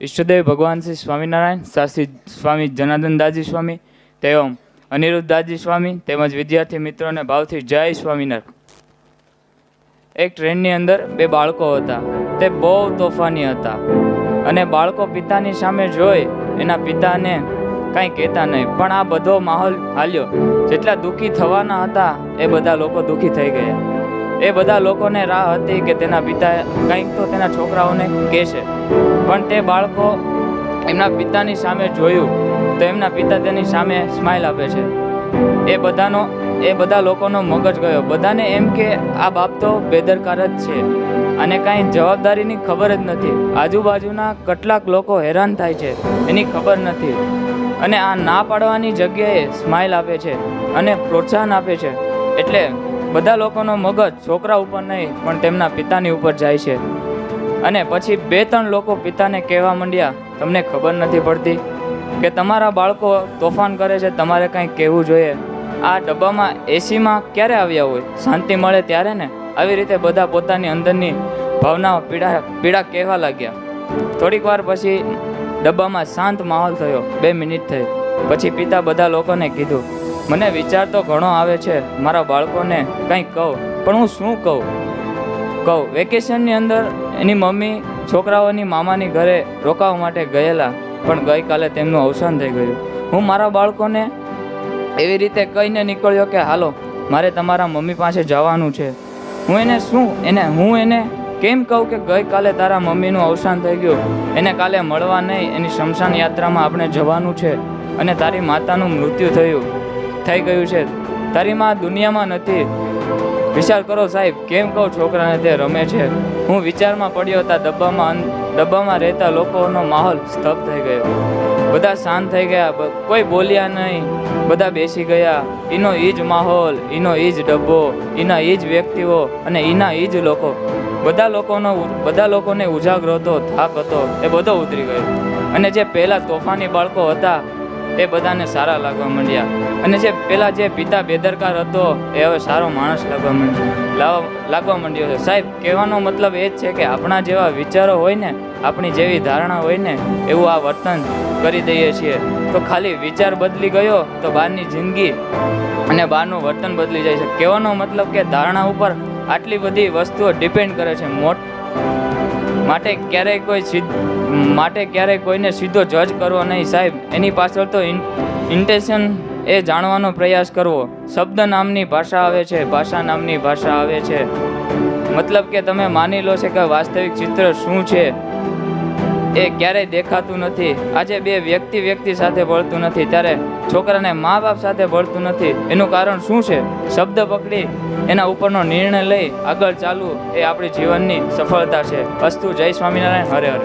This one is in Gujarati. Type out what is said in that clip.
ઈષ્ટદેવ ભગવાન શ્રી સ્વામિનારાયણ, શાસ્ત્રી સ્વામી જનાર્દન દાસજી સ્વામી, તેમ અનિરુદ્ધ દાસજી સ્વામી તેમજ વિદ્યાર્થી મિત્રોને ભાવથી જય સ્વામિનારાયણ। એક ટ્રેનની અંદર બે બાળકો હતા, તે બહુ તોફાની હતા અને બાળકો પિતાની સામે જોઈ એના પિતાને કાંઈ કહેતા નહીં, પણ આ બધો માહોલ હાલ્યો। જેટલા દુઃખી થવાના હતા એ બધા લોકો દુઃખી થઈ ગયા। એ બધા લોકોને રાહ હતી કે તેના પિતા કંઈક તો તેના છોકરાઓને કહેશે, પણ તે બાળકો એમના પિતાની સામે જોયું તો એમના પિતા તેની સામે સ્માઇલ આપે છે। એ બધા લોકોનો મગજ ગયો, બધાને એમ કે આ બાપ તો બેદરકાર જ છે, અને કાંઈ જવાબદારીની ખબર જ નથી। આજુબાજુના કેટલાક લોકો હેરાન થાય છે એની ખબર નથી, અને આ ના પાડવાની જગ્યાએ સ્માઇલ આપે છે અને પ્રોત્સાહન આપે છે, એટલે બધા લોકોનો મગજ છોકરા ઉપર નહીં પણ તેમના પિતાની ઉપર જાય છે। અને પછી 2-3 લોકો પિતાને કહેવા માંડ્યા, તમને ખબર નથી પડતી કે તમારા બાળકો તોફાન કરે છે, તમારે કંઈક કહેવું જોઈએ। આ ડબ્બામાં એસીમાં ક્યારે આવ્યા હોય, શાંતિ મળે ત્યારે ને। આવી રીતે બધા પોતાની અંદરની ભાવનાઓ પીડા કહેવા લાગ્યા। થોડીક વાર પછી ડબ્બામાં શાંત માહોલ થયો, 2 મિનિટ થઈ પછી પિતા બધા લોકોને કીધું, મને વિચાર તો ઘણો આવે છે, મારા બાળકોને કંઈક કહું, પણ હું શું કહું। વેકેશનની અંદર એની મમ્મી છોકરાઓની મામાની ઘરે રોકાવા માટે ગયેલા, પણ ગઈકાલે તેમનું અવસાન થઈ ગયું। હું મારા બાળકોને એવી રીતે કહીને નીકળ્યો કે હાલો મારે તમારા મમ્મી પાસે જવાનું છે। હું એને કેમ કહું કે ગઈકાલે તારા મમ્મીનું અવસાન થઈ ગયું, એને કાલે મળવા નહીં, એની શમશાન યાત્રામાં આપણે જવાનું છે, અને તારી માતાનું મૃત્યુ થઈ ગયું છે, તારી માં દુનિયામાં નથી। વિચાર કરો સાહેબ, કેમ કહું છોકરાને, તે રમે છે। હું વિચારમાં પડ્યો હતા। ડબ્બામાં રહેતા લોકોનો માહોલ સ્તબ્ધ થઈ ગયો, બધા શાંત થઈ ગયા, કોઈ બોલ્યા નહીં, બધા બેસી ગયા। એનો એ જ માહોલ, એનો એ જ ડબ્બો, એના એ જ વ્યક્તિઓ અને એના એ જ લોકો, બધા લોકોને ઉજાગરો હતો, થાક હતો, એ બધો ઉતરી ગયો। અને જે પહેલા તોફાની બાળકો હતા એ બધાને સારા લાગવા માંડ્યા, અને જે પિતા બેદરકાર હતો એ હવે સારો માણસ લાગવા માંડ્યો છે। સાહેબ, કહેવાનો મતલબ એ જ છે કે આપણા જેવા વિચારો હોય ને, આપણી જેવી ધારણા હોય ને, એવું આ વર્તન કરી દઈએ છીએ। તો ખાલી વિચાર બદલી ગયો તો બહારની જિંદગી અને બહારનું વર્તન બદલી જાય છે। કહેવાનો મતલબ કે ધારણા ઉપર આટલી બધી વસ્તુઓ ડિપેન્ડ કરે છે, માટે ક્યારેય કોઈને સીધો જજ કરવો નહીં સાહેબ। એની પાછળ તો ઇન્ટેન્શન એ જાણવાનો પ્રયાસ કરવો। શબ્દ નામની ભાષા આવે છે, ભાષા નામની ભાષા આવે છે, મતલબ કે તમે માની લો છે કે વાસ્તવિક ચિત્ર શું છે એ ક્યારેય દેખાતું નથી। આજે બે વ્યક્તિ સાથે ભળતું નથી, ત્યારે છોકરાને મા બાપ સાથે ભળતું નથી, એનું કારણ શું છે? શબ્દ પકડી એના ઉપરનો નિર્ણય લઈ આગળ ચાલવું એ આપણી જીવનની સફળતા છે। અસ્તુ, જય સ્વામિનારાયણ, હરે હરે।